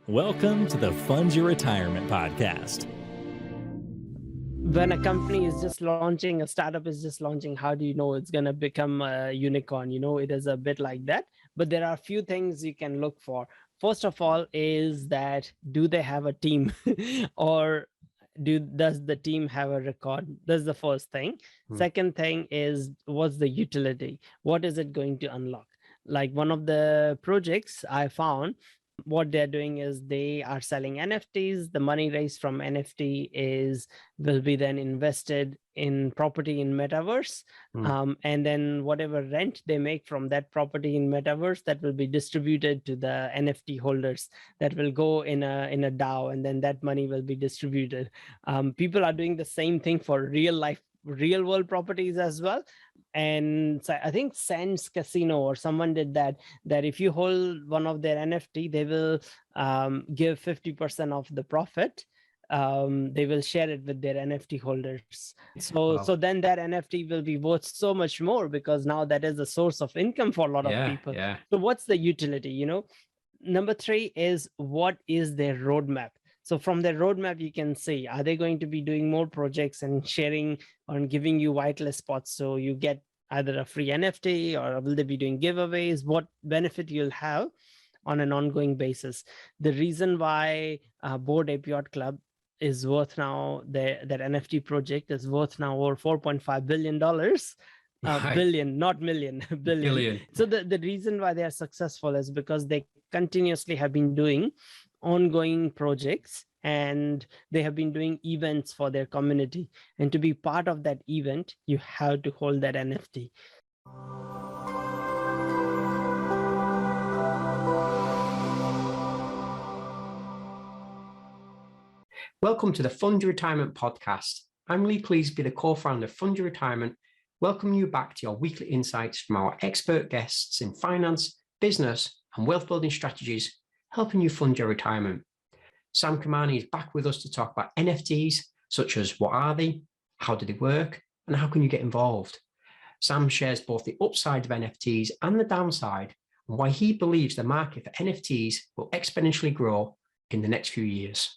Welcome to the Fund Your Retirement podcast. When a company is just launching, a startup is just launching, how do you know it's going to become a unicorn? It is a bit like that. But there are a few things you can look for. First of all is that, do they have a team or does the team have a record? That's the first thing. Second thing is, what's the utility? What is it going to unlock? Like one of the projects I found, what they're doing is they are selling NFTs. The money raised from NFT will be then invested in property in metaverse. And then whatever rent they make from that property in metaverse, that will be distributed to the NFT holders. That will go in a DAO, and then that money will be distributed. People are doing the same thing for real world properties as well. And so I think Sands Casino or someone did that if you hold one of their NFT, they will give 50% of the profit. They will share it with their NFT holders. So then that NFT will be worth so much more, because now that is a source of income for a lot of people. So what's the utility? Number 3 is, what is their roadmap? So from their roadmap, you can see, are they going to be doing more projects and sharing or giving you whitelist spots so you get either a free NFT, or will they be doing giveaways? What benefit you'll have on an ongoing basis? The reason why Bored Ape Yacht Club is worth now, that NFT project is worth now over $4.5 billion. Billion, not million, billion. So the reason why they are successful is because they continuously have been doing ongoing projects, and they have been doing events for their community. And to be part of that event, you have to hold that NFT. Welcome to the Fund Your Retirement podcast. I'm really pleased to be the co-founder of Fund Your Retirement, welcoming you back to your weekly insights from our expert guests in finance, business, and wealth building strategies, helping you fund your retirement. Sam Kamani is back with us to talk about NFTs, such as what are they, how do they work, and how can you get involved. Sam shares both the upside of NFTs and the downside, and why he believes the market for NFTs will exponentially grow in the next few years.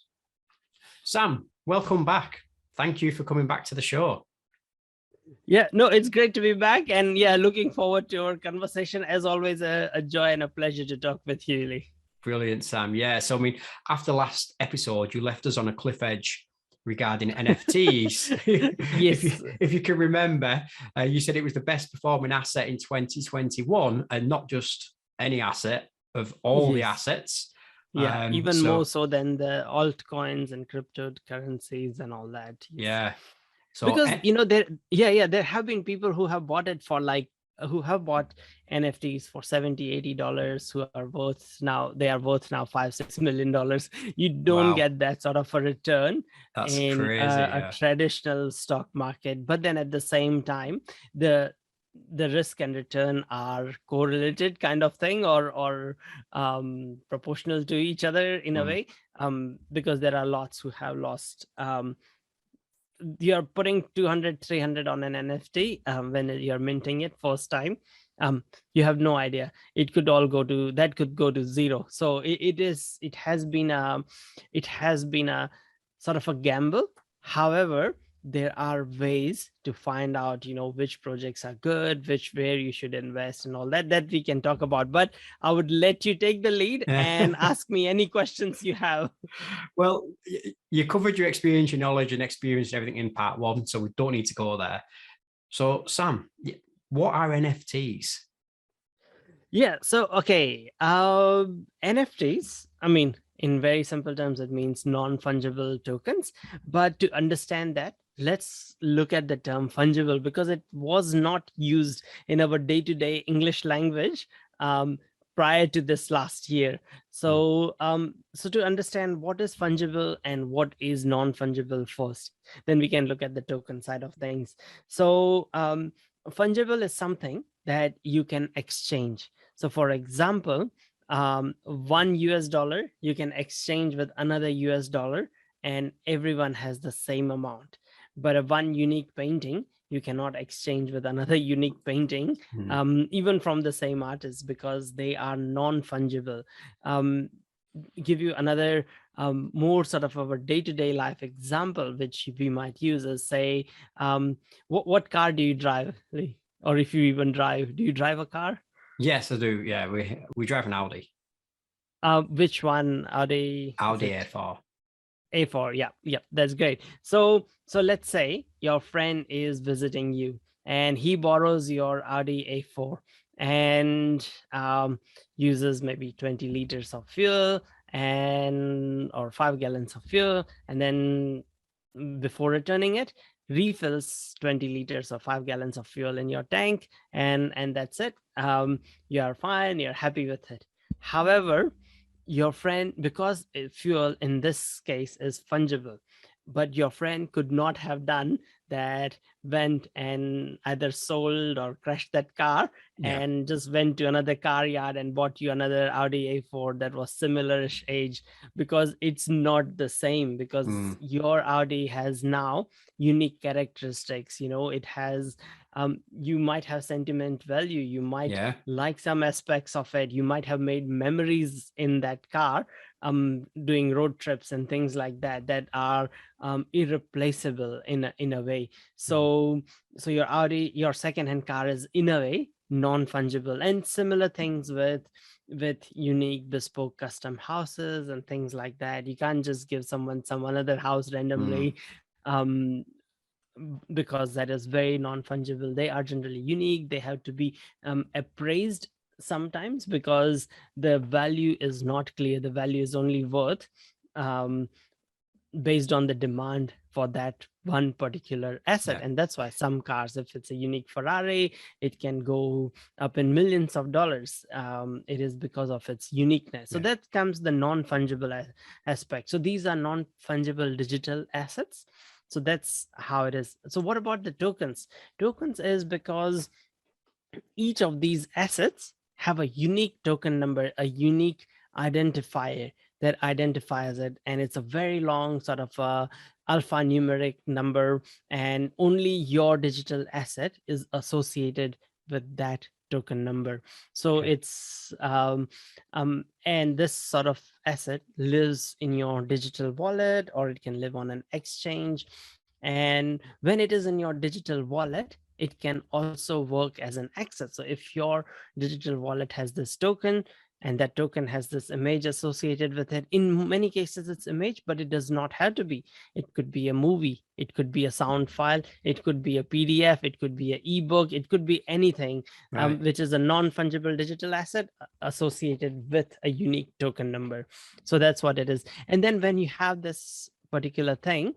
Sam, welcome back. Thank you for coming back to the show. Yeah, no, it's great to be back. And yeah, looking forward to our conversation. As always, a joy and a pleasure to talk with you, Lee. Brilliant, Sam. Yeah, so I mean, after last episode, you left us on a cliff edge regarding NFTs. Yes. If you can remember, you said it was the best performing asset in 2021, and not just any asset, of all the assets. Yeah, even more so than the altcoins and cryptocurrencies and all that. Yes. Yeah. So because there have been people who have bought it for who have bought NFTs for $70-$80, who are worth now $5-6 million. You don't get that sort of a return in crazy, a traditional stock market. But then at the same time, the risk and return are correlated kind of thing, or proportional to each other in a way, because there are lots who have lost. You're putting 200-300 on an NFT when you're minting it first time. You have no idea. It could go to zero. So it has been a sort of a gamble. However, there are ways to find out, which projects are good, where you should invest, and all that we can talk about. But I would let you take the lead and ask me any questions you have. Well, you covered your experience, your knowledge and experience, and everything in part 1, so we don't need to go there. So, Sam, what are NFTs? Yeah, so, okay. NFTs, I mean, in very simple terms, it means non-fungible tokens. But to understand that, let's look at the term fungible, because it was not used in our day-to-day English language prior to this last year. So to understand what is fungible and what is non-fungible first, then we can look at the token side of things. So fungible is something that you can exchange. So for example, $1 you can exchange with another $, and everyone has the same amount. But a one unique painting, you cannot exchange with another unique painting, even from the same artist, because they are non-fungible. give you another more sort of our day-to-day life example, which we might use is, say, what car do you drive, Lee? Or if you even drive, do you drive a car? Yes, I do. Yeah, we drive an Audi. Which one? Audi A4. A4. Yeah, that's great. So let's say your friend is visiting you and he borrows your Audi A4 and uses maybe 20 liters of fuel and or 5 gallons of fuel, and then before returning it, refills 20 liters or 5 gallons of fuel in your tank, and that's it. You are fine, you're happy with it. However, your friend, because fuel in this case is fungible, but your friend could not have done that, went and either sold or crashed that car and just went to another car yard and bought you another Audi A4 that was similar-ish age, because it's not the same, because your Audi has now unique characteristics. It has you might have sentiment value, you might like some aspects of it, you might have made memories in that car, doing road trips and things like that, that are irreplaceable in a way. So your Audi, your secondhand car, is in a way non-fungible. And similar things with unique bespoke custom houses and things like that. You can't just give someone some another house randomly, because that is very non-fungible. They are generally unique. They have to be appraised sometimes, because the value is not clear. The value is only worth based on the demand for that one particular asset. And that's why some cars, if it's a unique Ferrari, it can go up in millions of dollars. It is because of its uniqueness. So that comes the non-fungible aspect. So these are non-fungible digital assets. So that's how it is. So what about the tokens? Tokens is because each of these assets have a unique token number, a unique identifier that identifies it, and it's a very long sort of alphanumeric number, and only your digital asset is associated with that token number. So it's and this sort of asset lives in your digital wallet, or it can live on an exchange. And when it is in your digital wallet, it can also work as an asset. So if your digital wallet has this token, and that token has this image associated with it, in many cases it's image, but it does not have to be. It could be a movie, it could be a sound file, it could be a PDF, it could be an ebook, it could be anything, which is a non-fungible digital asset associated with a unique token number. So that's what it is. And then when you have this particular thing,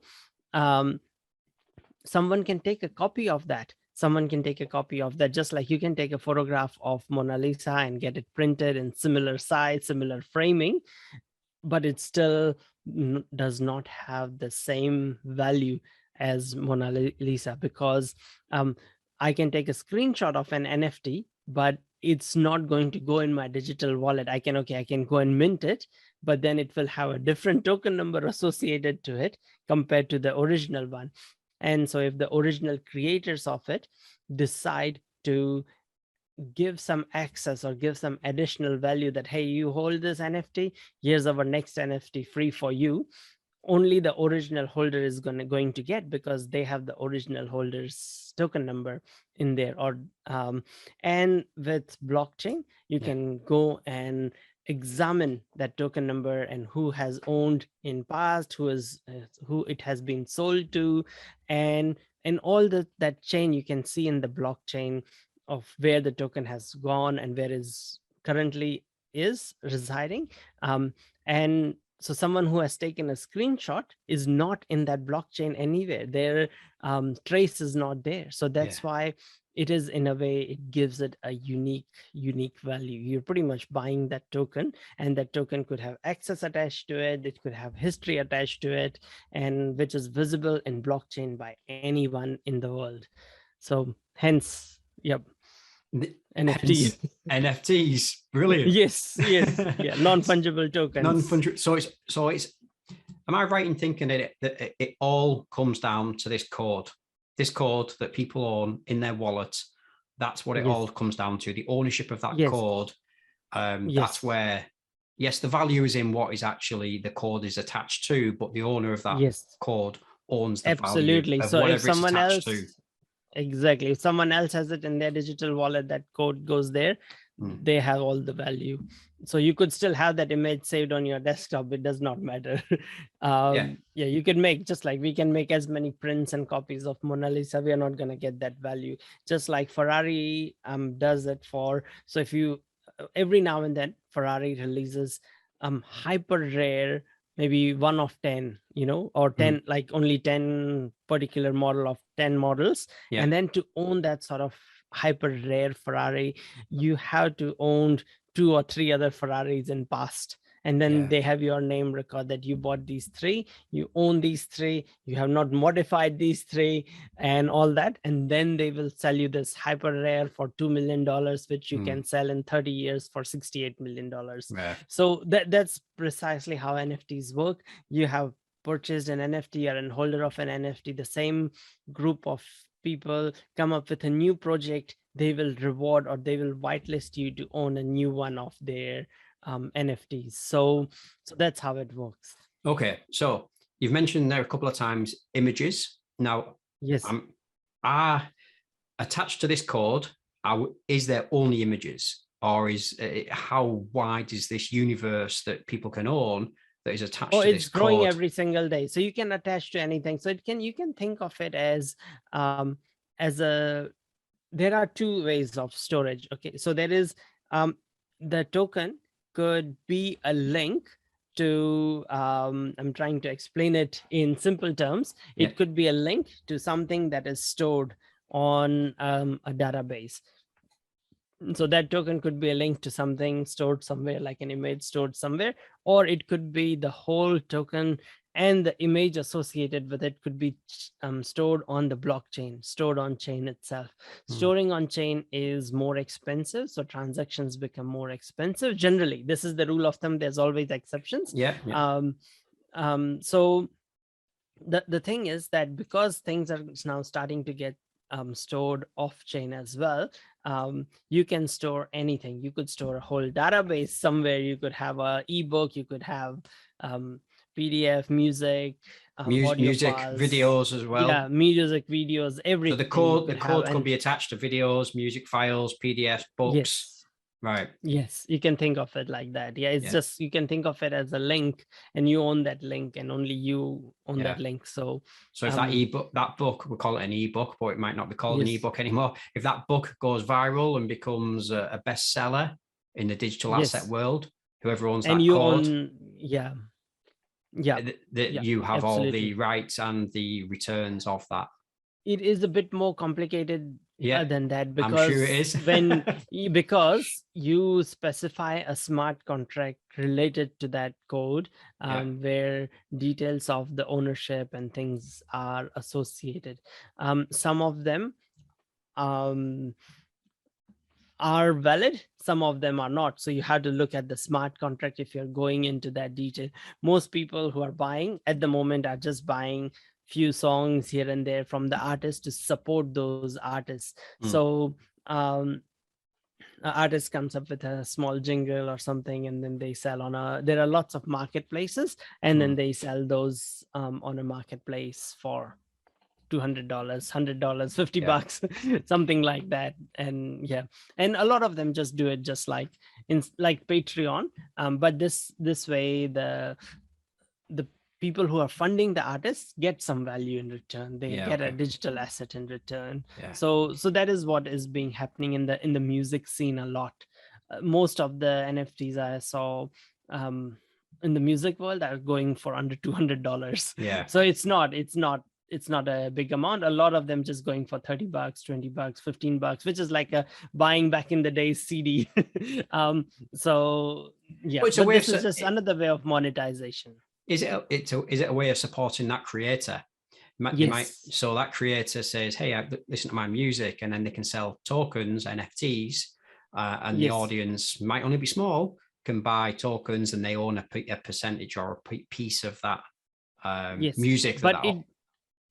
someone can take a copy of that. Someone can take a copy of that, just like you can take a photograph of Mona Lisa and get it printed in similar size, similar framing, but it still does not have the same value as Mona Lisa, because I can take a screenshot of an NFT, but it's not going to go in my digital wallet. I can go and mint it, but then it will have a different token number associated to it compared to the original one. And so if the original creators of it decide to give some access or give some additional value, that, hey, you hold this NFT, here's our next NFT free for you, only the original holder is going to get, because they have the original holder's token number in there. Or and with blockchain, you can go and examine that token number and who has owned in past, who it has been sold to, and all that chain you can see in the blockchain of where the token has gone and where is currently is residing. And so someone who has taken a screenshot is not in that blockchain anywhere. Their trace is not there. So that's why it is, in a way, it gives it a unique value. You're pretty much buying that token, and that token could have access attached to it. It could have history attached to it, and which is visible in blockchain by anyone in the world. So hence, NFTs. NFTs, brilliant. Yes, yeah, non-fungible tokens. Non-fungible. So it's. Am I right in thinking that it all comes down to this code that people own in their wallet? That's what it all comes down to. The ownership of that code. That's where yes, the value is in what is actually the code is attached to, but the owner of that Yes, code owns the value absolutely. of So if whatever it's someone attached else, to. exactly, if someone else has it in their digital wallet, that code goes there, they have all the value. So you could still have that image saved on your desktop. It does not matter. Yeah, you can make, just like we can make as many prints and copies of Mona Lisa, we are not going to get that value. Just like Ferrari does it for, so if you, every now and then Ferrari releases hyper rare, maybe 1 of 10, or 10, like only 10 particular model of 10 models. And then to own that sort of hyper rare Ferrari, you have to own 2 or 3 other Ferraris in past, and then they have your name record that you bought these 3, you own these 3, you have not modified these 3 and all that, and then they will sell you this hyper rare for $2 million, which you can sell in 30 years for $68 million. So that's precisely how NFTs work. You have purchased an NFT or an holder of an NFT, the same group of people come up with a new project, they will reward or they will whitelist you to own a new one of their NFTs. So that's how it works. Okay, so you've mentioned there a couple of times images. Now, yes, are attached to this code, is there only images, or is how wide is this universe that people can own that is attached to this code? It's growing every single day, so you can attach to anything. So you can think of it as a, there are 2 ways of storage. Okay, so there is the token could be a link to I'm trying to explain it in simple terms. It could be a link to something that is stored on a database. So that token could be a link to something stored somewhere, like an image stored somewhere, or it could be the whole token and the image associated with it could be stored on the blockchain, stored on chain itself. Storing on chain is more expensive, so transactions become more expensive. Generally, this is the rule of thumb. There's always exceptions. So the thing is that because things are now starting to get stored off chain as well, you can store anything. You could store a whole database somewhere. You could have a ebook, you could have PDF, music, music files, videos as well. Yeah, music videos, everything. So the code could be attached to videos, music files, PDFs, books. Yes. Right. Yes, you can think of it like that. Yeah, it's just, you can think of it as a link, and you own that link, and only you own that link. So if that book, we call it an ebook, but it might not be called an ebook anymore. If that book goes viral and becomes a bestseller in the digital asset world, whoever owns that code, you have all the rights and the returns of that. It is a bit more complicated than that, because I'm sure it is. because you specify a smart contract related to that code, where details of the ownership and things are associated. Some of them are valid, some of them are not. So you have to look at the smart contract if you're going into that detail. Most people who are buying at the moment are just buying few songs here and there from the artist to support those artists. So an artist comes up with a small jingle or something, and then they sell on there are lots of marketplaces, and then they sell those on a marketplace for $200, $100, $50, something like that. And and a lot of them just do it just like like Patreon, but this way the people who are funding the artists get some value in return. They get a digital asset in return. So that is what is being happening in the music scene a lot. Most of the NFTs I saw in the music world are going for under $200. So it's not a big amount. A lot of them just going for $30, $20, $15, which is like a buying back in the days CD. So but this is just another way of monetization. Is it a way of supporting that creator? So that creator says, hey, listen to my music, and then they can sell tokens, NFTs, and the audience might only be small, can buy tokens, and they own a percentage or a piece of that music.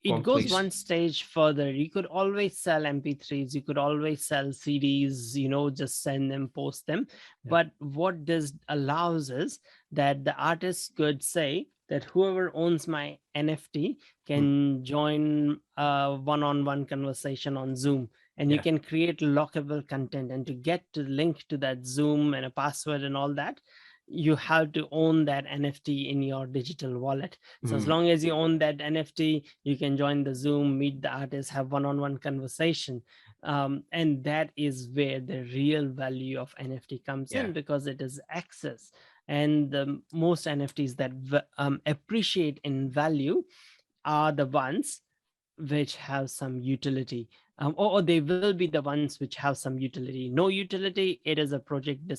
it goes one stage further. You could always sell MP3s, you could always sell CDs, just send them, post them. Yeah. But what this allows is that the artist could say that whoever owns my NFT can join a one-on-one conversation on Zoom, and you can create lockable content. And to get to link to that Zoom and a password and all that, you have to own that NFT in your digital wallet. So as long as you own that NFT, you can join the Zoom, meet the artist, have one-on-one conversation. And that is where the real value of NFT comes in, because it is access. And the most NFTs that appreciate in value are the ones which have some utility, or they will be the ones which have some utility. No utility, it is a project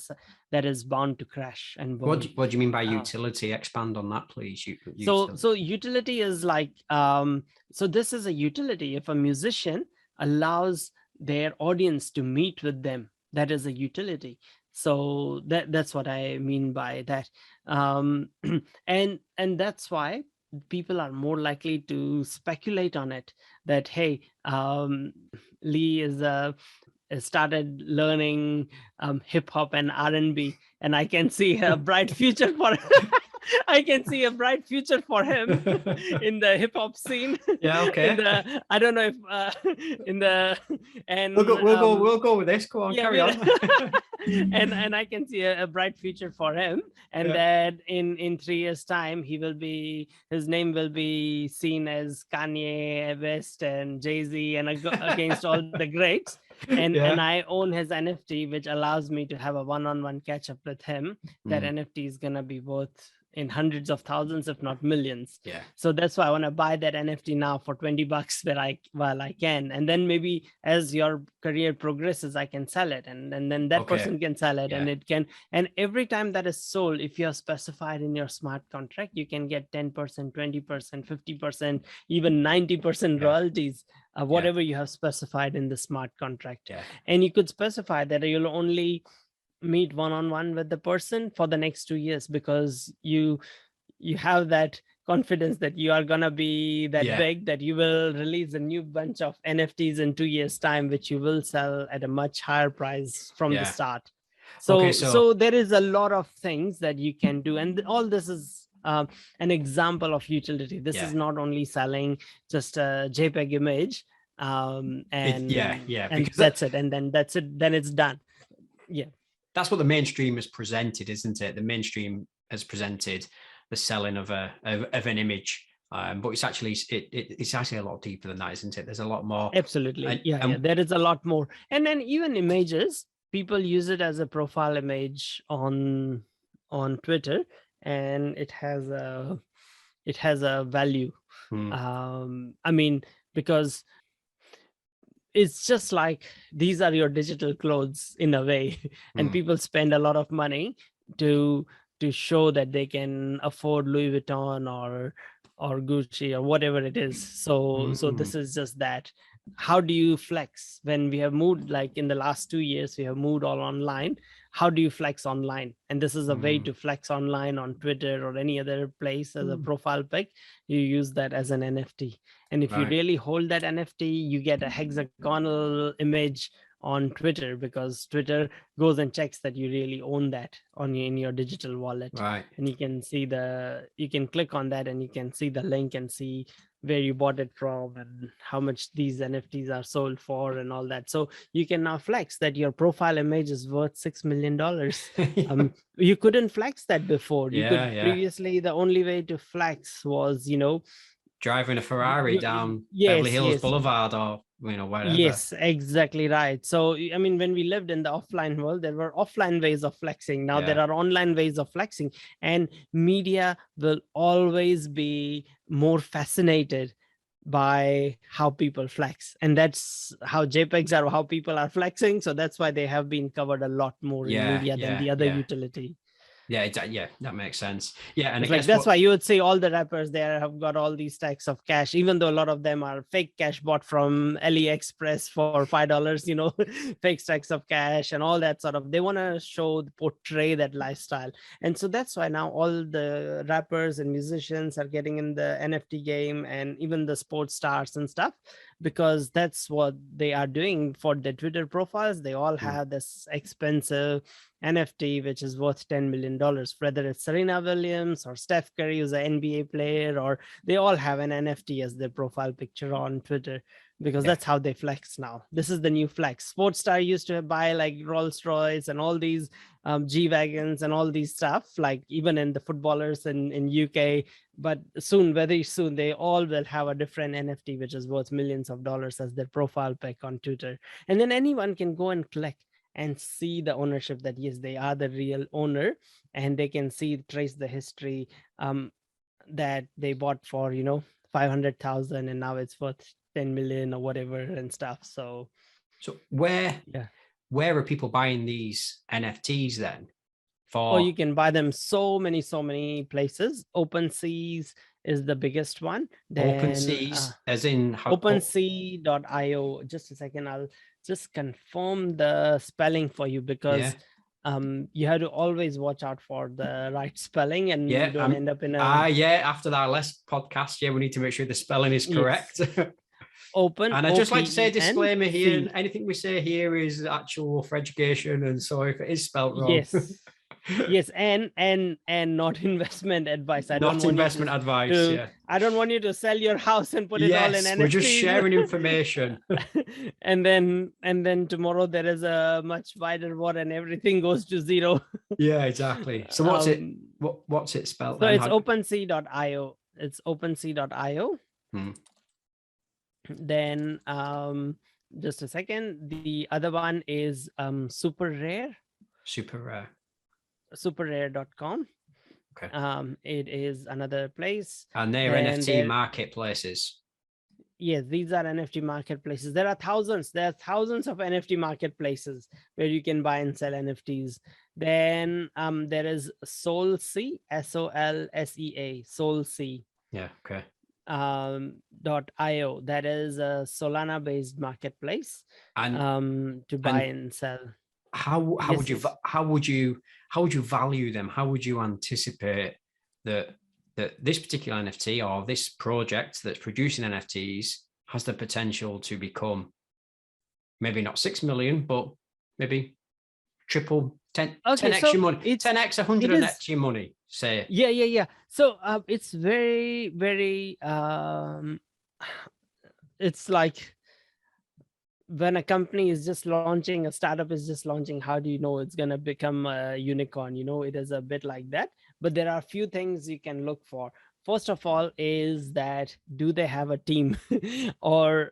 that is bound to crash and burn. What do you mean by utility? Expand on that, please. So utility is like, so this is a utility. If a musician allows their audience to meet with them, that is a utility. So that's what I mean by that. And that's why people are more likely to speculate on it, that hey, Lee is started learning hip hop and R&B, and I can see a bright future for I can see a bright future for him in the hip hop scene. Yeah, okay. I don't know if in the and we'll go with this. Go on, carry on. and I can see a bright future for him, and that in 3 years' time his name will be seen as Kanye West and Jay-Z and against all the greats. And I own his NFT, which allows me to have a one-on-one catch up with him. That NFT is gonna be worth in hundreds of thousands, if not millions. So that's why I want to buy that NFT now for $20 while I can. And then maybe as your career progresses, I can sell it, and then that person can sell it, and it can. And every time that is sold, if you're specified in your smart contract, you can get 10%, 20%, 50%, even 90% royalties, whatever you have specified in the smart contract. And you could specify that you'll only meet one-on-one with the person for the next 2 years, because you have that confidence that you are gonna be that big, that you will release a new bunch of NFTs in 2 years' time, which you will sell at a much higher price from the start. So there is a lot of things that you can do, and all this is an example of utility. This is not only selling just a JPEG image, and that's it, and then that's it, then it's done. That's what the mainstream has presented, isn't it? The mainstream has presented the selling of an image, but it's actually a lot deeper than that, isn't it? There's a lot more. Absolutely, there is a lot more. And then even images, people use it as a profile image on Twitter, and it has a value. I mean, because it's just like these are your digital clothes in a way, and people spend a lot of money to show that they can afford Louis Vuitton or Gucci or whatever it is. So this is just that. How do you flex when we have moved, like in the last 2 years, we have moved all online? How do you flex online? And this is a way to flex online on Twitter or any other place as a profile pic. You use that as an NFT. And if you really hold that NFT, you get a hexagonal image on Twitter, because Twitter goes and checks that you really own that in your digital wallet. And you can see you can click on that and you can see the link and see where you bought it from and how much these NFTs are sold for and all that. So you can now flex that your profile image is worth $6 million. You couldn't flex that before. Previously, the only way to flex was, driving a Ferrari down Beverly Hills Boulevard or whatever. Yes, exactly right. So I mean, when we lived in the offline world, there were offline ways of flexing. Now there are online ways of flexing, and media will always be more fascinated by how people flex, and that's how JPEGs are, how people are flexing. So that's why they have been covered a lot more in media than the other utility. Yeah, yeah, that makes sense. Yeah, and It's I like guess that's why you would see all the rappers there have got all these stacks of cash, even though a lot of them are fake cash bought from AliExpress for $5, fake stacks of cash and all that sort of. They want to portray that lifestyle, and so that's why now all the rappers and musicians are getting in the NFT game, and even the sports stars and stuff, because that's what they are doing for their Twitter profiles. They all have this expensive NFT, which is worth $10 million, whether it's Serena Williams or Steph Curry, who's an NBA player, or they all have an NFT as their profile picture on Twitter, because that's how they flex now. This is the new flex. Sports star used to buy like Rolls Royce and all these G-Wagons and all these stuff, like even in the footballers in UK, but soon, very soon, they all will have a different NFT, which is worth millions of dollars as their profile pic on Twitter. And then anyone can go and click and see the ownership, that yes, they are the real owner, and they can trace the history that they bought for 500,000 and now it's worth 10 million or whatever and stuff. So where are people buying these NFTs then? You can buy them so many places. OpenSeas is the biggest one. Then OpenSeas, as in OpenSea.io. Just a second, I'll just confirm the spelling for you, because you have to always watch out for the right spelling, and you don't end up in a after that last podcast, we need to make sure the spelling is correct. Open, and I'd just like to say a disclaimer here: C. anything we say here is actual for education, and so if it is spelled wrong, yes, and not investment advice. I don't want you to sell your house and put it all in NFTs. We're just sharing information. and then tomorrow there is a much wider war and everything goes to zero. Yeah, exactly. So what's it spelled? So it's OpenSea.io. It's OpenSea.io. Then just a second. The other one is Super Rare. Superrare.com. Okay. It is another place. And they're NFT marketplaces. Yes, these are NFT marketplaces. There are thousands of NFT marketplaces where you can buy and sell NFTs. Then there is SolSea, SOLSEA, SolSea. Yeah, okay. .io. That is a Solana based marketplace to buy and sell. How would you value them? How would you anticipate that this particular NFT or this project that's producing NFTs has the potential to become maybe not 6 million, but maybe triple 10x your money, 10x 100x your money, say? Yeah. So it's very it's like when a company is just launching, a startup is just launching, how do you know it's going to become a unicorn? It is a bit like that. But there are a few things you can look for. First of all is that, do they have a team? Or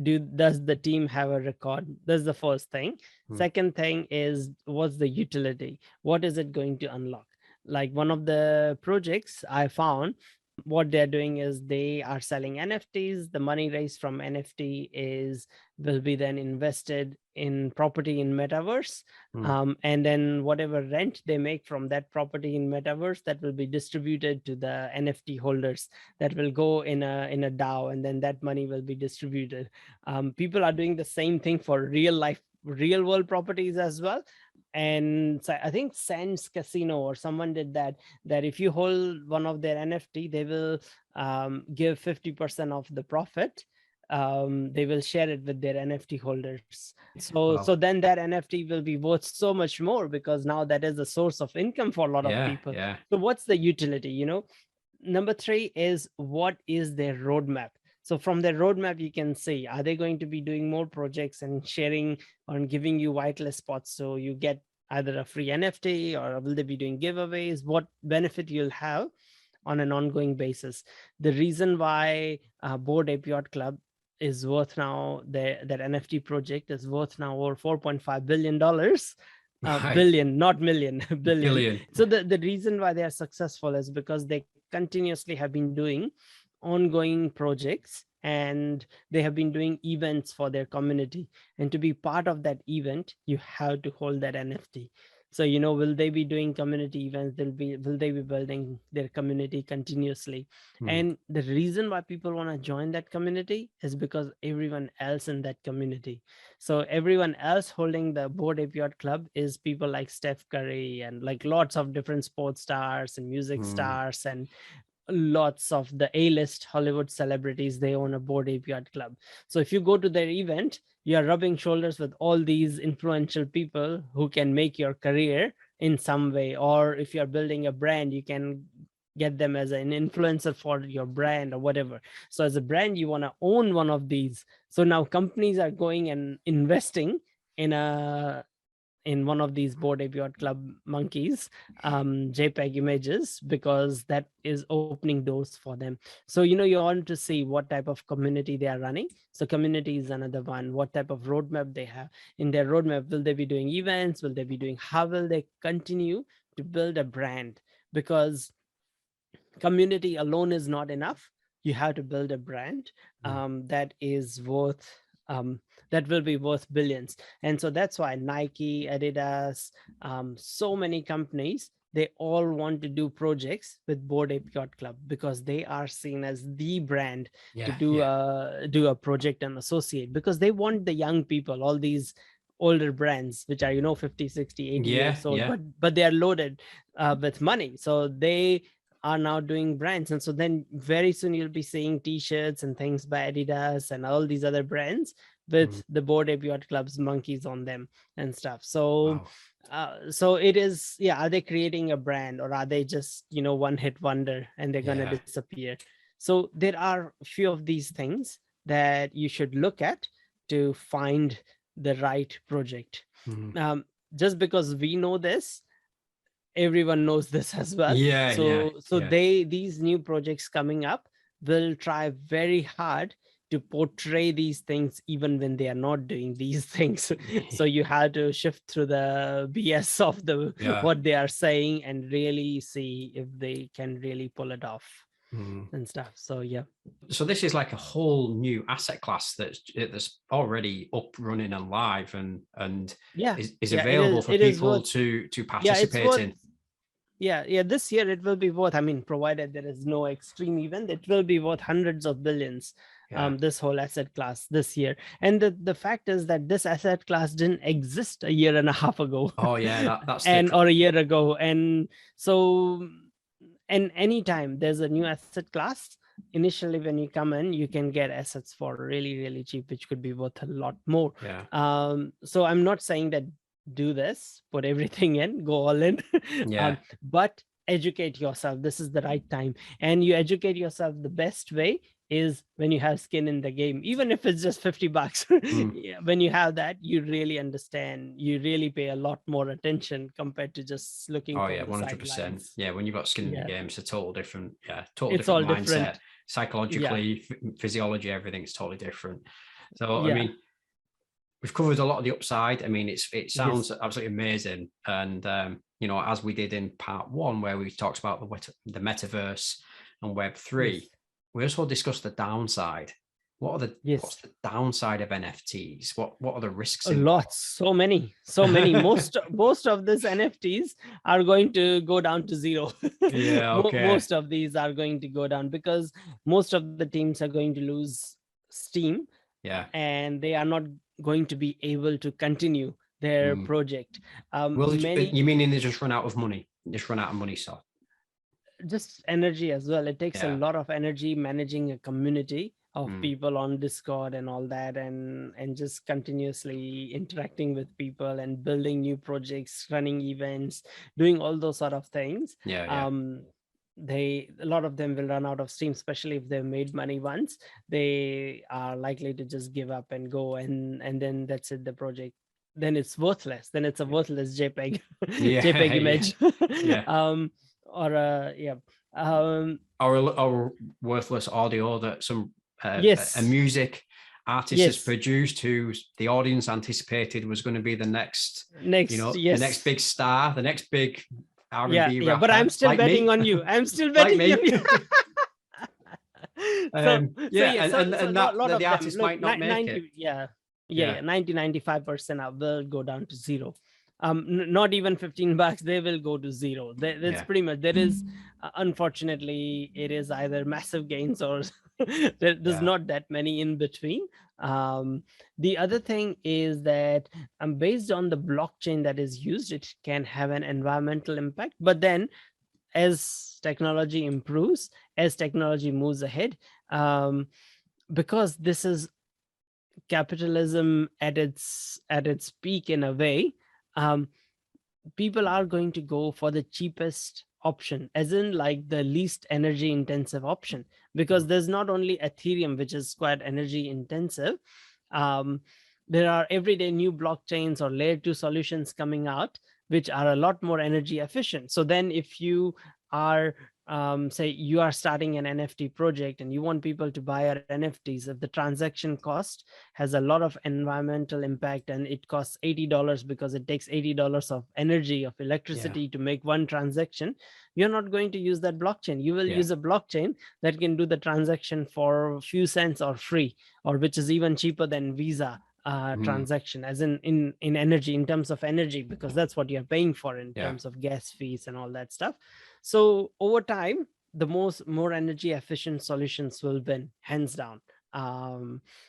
does the team have a record? That's the first thing. Second thing is, what's the utility? What is it going to unlock? Like one of the projects I found, what they're doing is they are selling NFTs. The money raised from NFT will be then invested in property in metaverse. And then whatever rent they make from that property in metaverse, that will be distributed to the NFT holders. That will go in a DAO, and then that money will be distributed. People are doing the same thing for real world properties as well. And so I think Sands Casino or someone did that if you hold one of their NFT, they will give 50% of the profit. They will share it with their NFT holders. So then that NFT will be worth so much more, because now that is a source of income for a lot of people. So what's the utility? Number 3 is, what is their roadmap? So from their roadmap, you can see, are they going to be doing more projects and sharing or giving you whitelist spots so you get either a free NFT, or will they be doing giveaways? What benefit you'll have on an ongoing basis? The reason why Bored Ape Yacht Club is worth now, that NFT project is worth now over $4.5 billion. Billion, not million, billion. So the reason why they are successful is because they continuously have been doing ongoing projects, and they have been doing events for their community. And to be part of that event, you have to hold that NFT. So, will they be doing community events? Will they be building their community continuously? And the reason why people want to join that community is because everyone else in that community. So everyone else holding the Bored Ape Yacht Club is people like Steph Curry and like lots of different sports stars and music stars and lots of the A-list Hollywood celebrities. They own a Bored Ape Yacht Club. So if you go to their event, you're rubbing shoulders with all these influential people who can make your career in some way. Or if you're building a brand, you can get them as an influencer for your brand or whatever. So as a brand, you want to own one of these. So now companies are going and investing in one of these Bored Ape Yacht Club monkeys JPEG images, because that is opening doors for them. So you want to see what type of community they are running. So community is another one. What type of roadmap they have in their roadmap? Will they be doing events? Will they be doing, how will they continue to build a brand? Because community alone is not enough. You have to build a brand that is worth that will be worth billions. And so that's why Nike, Adidas, so many companies, they all want to do projects with Bored Ape Yacht Club, because they are seen as the brand to do a project and associate, because they want the young people, all these older brands which are 50, 60, 80 years old, but they are loaded with money. So they are now doing brands. And so then very soon you'll be seeing t-shirts and things by Adidas and all these other brands with the Bored Ape Yacht Club's monkeys on them and stuff. So so it is, are they creating a brand, or are they just one hit wonder and they're gonna disappear? So there are a few of these things that you should look at to find the right project. Just because we know this, everyone knows this as well. These new projects coming up will try very hard to portray these things even when they are not doing these things. So you have to shift through the BS of the what they are saying and really see if they can really pull it off and stuff. So so this is like a whole new asset class that's already up, running and live, and is available for people to participate in. This year it will be worth, provided there is no extreme event, it will be worth hundreds of billions. This whole asset class this year. And the fact is that this asset class didn't exist a year and a half ago. Or a year ago. And so, and anytime there's a new asset class, initially when you come in, you can get assets for really, really cheap, which could be worth a lot more. So I'm not saying that do this, put everything in, go all in, but educate yourself. This is the right time. And you educate yourself the best way is when you have skin in the game, even if it's just $50. When you have that, you really understand, you really pay a lot more attention compared to just looking for 100%. sidelines. When you've got skin in the game, it's a total different it's different all mindset. Different. Psychologically, physiology, everything's totally different. So we've covered a lot of the upside. It sounds absolutely amazing. And as we did in part 1, where we talked about the metaverse and Web3, we also discussed the downside. What's the downside of NFTs? What are the risks? Lots, so many. Most of these NFTs are going to go down to zero. Most of these are going to go down because most of the teams are going to lose steam. And they are not going to be able to continue their project. You mean they just run out of money? So just energy as well. It takes a lot of energy managing a community of people on Discord and all that, and just continuously interacting with people and building new projects, running events, doing all those sort of things. A lot of them will run out of steam, especially if they've made money once. They are likely to just give up and go, and then that's it, the project. Then it's worthless. Then it's a worthless JPEG JPEG image. Or worthless audio that some a music artist has produced, who the audience anticipated was going to be the next the next big star, the next big R&B rapper. But I'm still betting on you. I'm still betting on you. The artist might not make it. 90-95% will go down to zero. not even $15, they will go to zero. That's pretty much, there is, unfortunately, it is either massive gains or there's not that many in between. The other thing is that based on the blockchain that is used, it can have an environmental impact. But then as technology improves, as technology moves ahead, because this is capitalism at its peak in a way, people are going to go for the cheapest option, as in like the least energy intensive option, because there's not only Ethereum, which is quite energy intensive. There are everyday new blockchains or layer 2 solutions coming out which are a lot more energy efficient. So then if you are say you are starting an NFT project and you want people to buy your NFTs, if the transaction cost has a lot of environmental impact and it costs $80 because it takes $80 of energy, of electricity to make one transaction, you're not going to use that blockchain. You will use a blockchain that can do the transaction for a few cents or free, or which is even cheaper than Visa transaction, as in energy, in terms of energy, because that's what you're paying for in terms of gas fees and all that stuff. So over time, the more energy efficient solutions will win, hands down.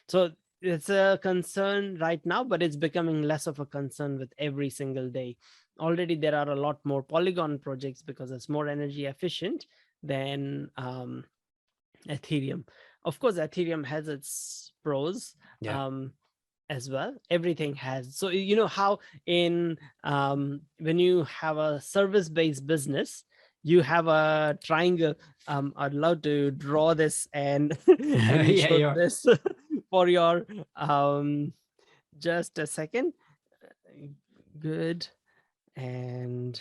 So it's a concern right now, but it's becoming less of a concern with every single day. Already there are a lot more Polygon projects because it's more energy efficient than Ethereum. Of course, Ethereum has its pros as well. Everything has. So you know how in when you have a service-based business, you have a triangle. I'd love to draw this and, and show this for your just a second. Good and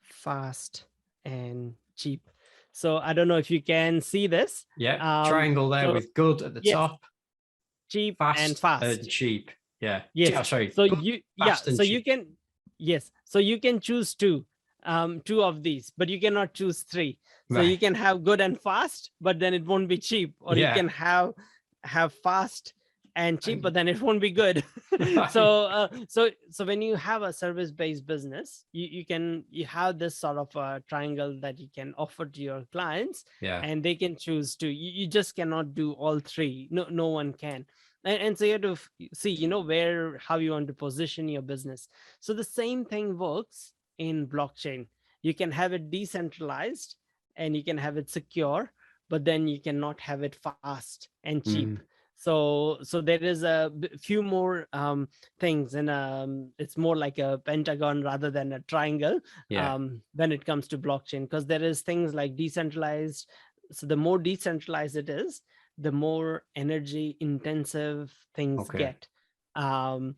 fast and cheap. So I don't know if you can see this. Triangle there with good at the top, cheap fast and fast. Cheap. Sorry. So you so cheap. You can so you can choose two of these, but you cannot choose three. So you can have good and fast, but then it won't be cheap, or you can have fast and cheap, but then it won't be good. So when you have a service-based business, you have this sort of a triangle that you can offer to your clients, and they can choose to. You just cannot do all three. No one can. And so you have to see, how you want to position your business. So the same thing works in blockchain. You can have it decentralized and you can have it secure, but then you cannot have it fast and cheap. So there is a few more things, and it's more like a pentagon rather than a triangle when it comes to blockchain, because there is things like decentralized. So the more decentralized it is, the more energy intensive things get, and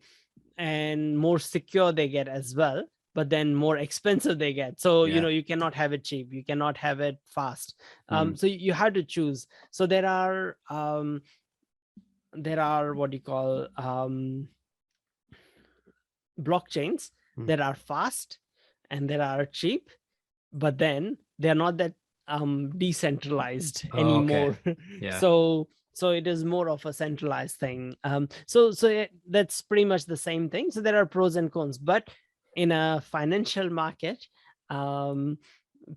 more secure they get as well, but then more expensive they get. So you cannot have it cheap, you cannot have it fast. So you have to choose. So there are what you call blockchains that are fast and that are cheap, but then they're not that decentralized anymore. So it is more of a centralized thing. So that's pretty much the same thing. So there are pros and cons, but in a financial market,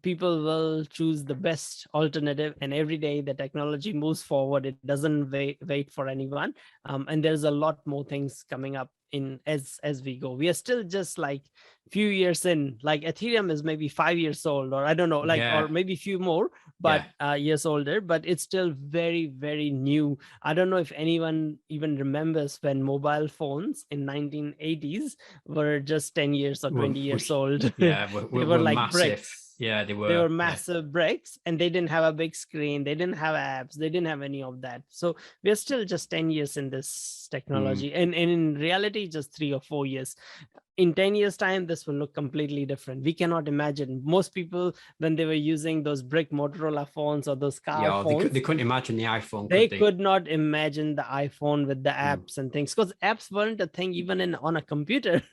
people will choose the best alternative, and every day the technology moves forward. It doesn't wait for anyone, and there's a lot more things coming up in as we go. We are still just like few years in. Like Ethereum is maybe 5 years old, or I don't know, or maybe a few more, but years older, but it's still very, very new. I don't know if anyone even remembers when mobile phones in 1980s were just 10 years or 20 years old. They were like massive bricks. They were massive bricks, and they didn't have a big screen, they didn't have apps, they didn't have any of that. So we're still just 10 years in this technology, and in reality just 3 or 4 years. In 10 years time, this will look completely different. We cannot imagine. Most people, when they were using those brick Motorola phones or those car phones, they couldn't imagine the iPhone. They could not imagine the iPhone with the apps and things, because apps weren't a thing even on a computer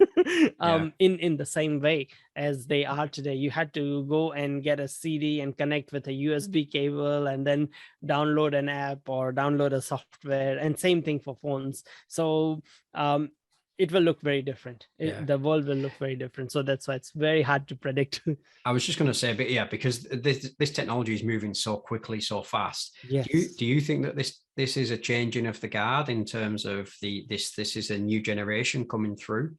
in the same way as they are today. You had to go and get a CD and connect with a USB cable and then download an app or download a software, and same thing for phones. So it will look very different. Yeah. The world will look very different. So that's why it's very hard to predict. I was just going to say, but yeah, because this technology is moving so quickly, so fast. Yes. Do you think that this is a changing of the guard in terms of this is a new generation coming through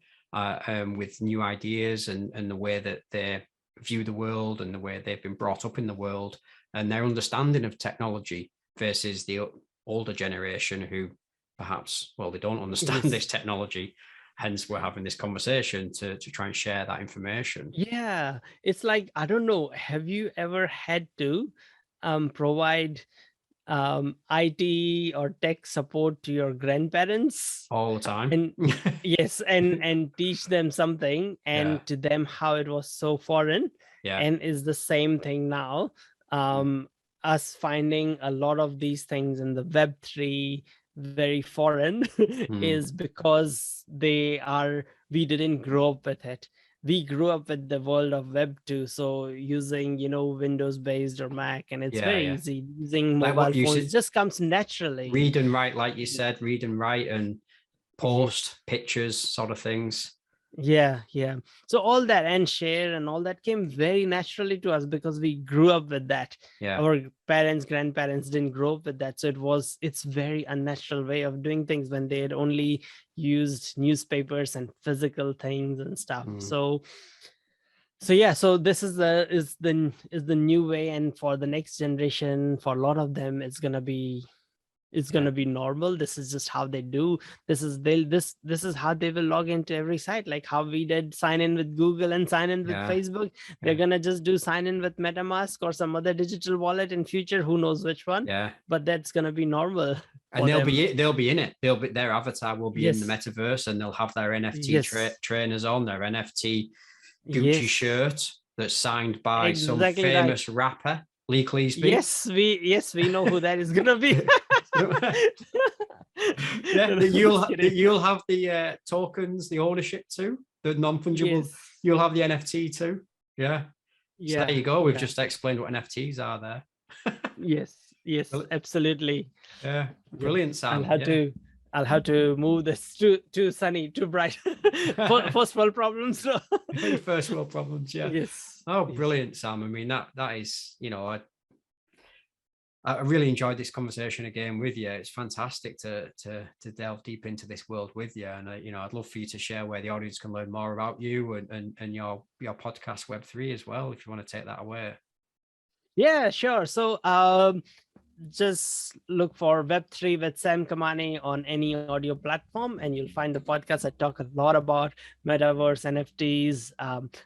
with new ideas and the way that they view the world and the way they've been brought up in the world and their understanding of technology versus the older generation who perhaps, well, they don't understand this technology. Hence, we're having this conversation to try and share that information. Yeah, it's like, I don't know, have you ever had to provide IT or tech support to your grandparents? All the time. And yes, and teach them something, and to them how it was so foreign. And is the same thing now. Us finding a lot of these things in the Web3 very foreign is because we didn't grow up with it. We grew up with the world of Web 2, so using Windows based or Mac, and it's very easy. Using mobile phones just comes naturally. Read and write, like you said, read and write and post pictures, sort of things. Yeah. So all that and share and all that came very naturally to us because we grew up with that. Our parents, grandparents didn't grow up with that. So it's very unnatural way of doing things when they had only used newspapers and physical things and stuff. So this is the new way, and for the next generation, for a lot of them, it's gonna be normal. This is just how they do. This is how they will log into every site, like how we did sign in with Google and sign in with Facebook. They're gonna just do sign in with MetaMask or some other digital wallet in future. Who knows which one? But that's gonna be normal. And they'll be in it. Their avatar will be in the metaverse, and they'll have their NFT trainers on, their NFT Gucci shirt that's signed by some famous rapper, Lee Cleesby. Yes, we know who that is gonna be. You'll have the tokens, the ownership too, the non-fungible. You'll have the NFT too. So there you go. We've just explained what NFTs are there. Yes, absolutely. Yeah, brilliant, Sam. I'll have to move this too sunny, too bright. First world problems. First world problems. Yeah. Yes. Oh, brilliant, Sam. I mean, that is, I really enjoyed this conversation again with you. It's fantastic to delve deep into this world with you, and I'd love for you to share where the audience can learn more about you and your podcast Web3 as well, if you want to take that away. Yeah, sure. So just look for Web3 with Sam Kamani on any audio platform, and you'll find the podcast. I talk a lot about metaverse, NFTs,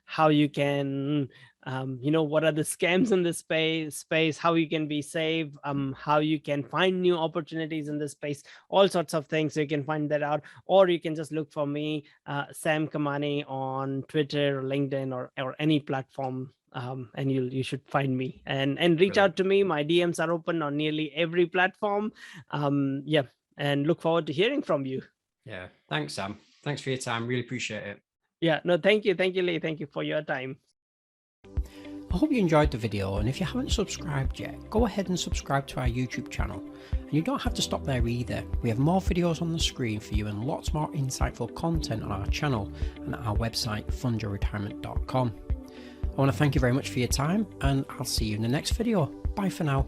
how you can what are the scams in this space, how you can be safe, how you can find new opportunities in this space, all sorts of things. So you can find that out, or you can just look for me, Sam Kamani, on Twitter or LinkedIn or any platform, and you should find me and reach out to me. My DMs are open on nearly every platform. And look forward to hearing from you. Yeah, thanks, Sam. Thanks for your time. Really appreciate it. Yeah, no, thank you, Lee. Thank you for your time. I hope you enjoyed the video, and if you haven't subscribed yet, go ahead and subscribe to our YouTube channel. And you don't have to stop there either. We have more videos on the screen for you and lots more insightful content on our channel and at our website fundyourretirement.com. I want to thank you very much for your time, and I'll see you in the next video. Bye for now.